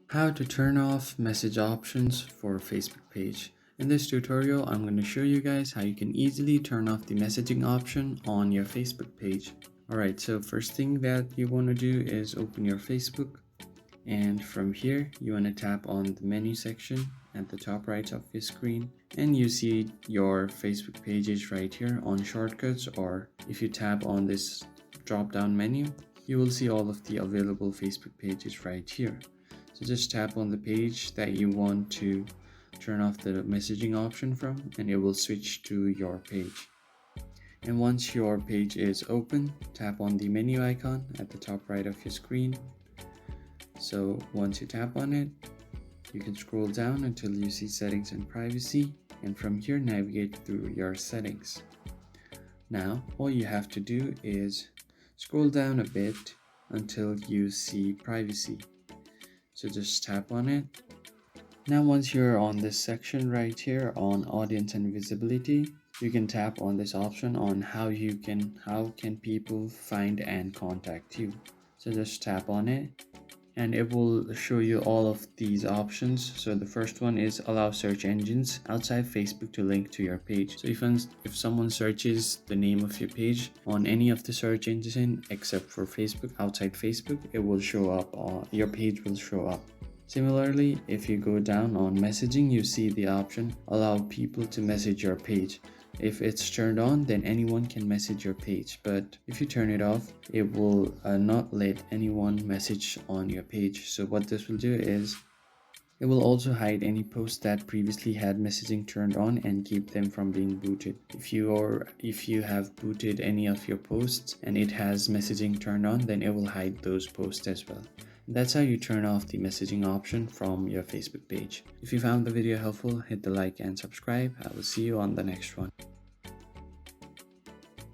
How to turn off message options for Facebook page. In this tutorial, I'm going to show you guys how you can easily turn off the messaging option on your Facebook page. Alright, so first thing that you want to do is open your Facebook, and from here you want to tap on the menu section at the top right of your screen, and you see your Facebook pages right here on shortcuts, or if you tap on this drop down menu, you will see all of the available Facebook pages right here. So just tap on the page that you want to turn off the messaging option from, and it will switch to your page. And once your page is open, tap on the menu icon at the top right of your screen. So once you tap on it, you can scroll down until you see settings and privacy, and from here navigate through your settings. Now all you have to do is scroll down a bit until you see privacy. So just tap on it. Now once you're on this section right here on audience and visibility, you can tap on this option on how can people find and contact you. So just tap on it and it will show you all of these options. So the first one is allow search engines outside Facebook to link to your page. So if someone searches the name of your page on any of the search engines except for Facebook, outside Facebook, it will show up, your page will show up. Similarly, if you go down on messaging, you see the option allow people to message your page. If it's turned on, then anyone can message your page, but if you turn it off, it will not let anyone message on your page. So what this will do is it will also hide any posts that previously had messaging turned on and keep them from being booted. If you have booted any of your posts and it has messaging turned on, then it will hide those posts as well. That's how you turn off the messaging option from your Facebook page. If you found the video helpful, hit the like and subscribe. I will see you on the next one.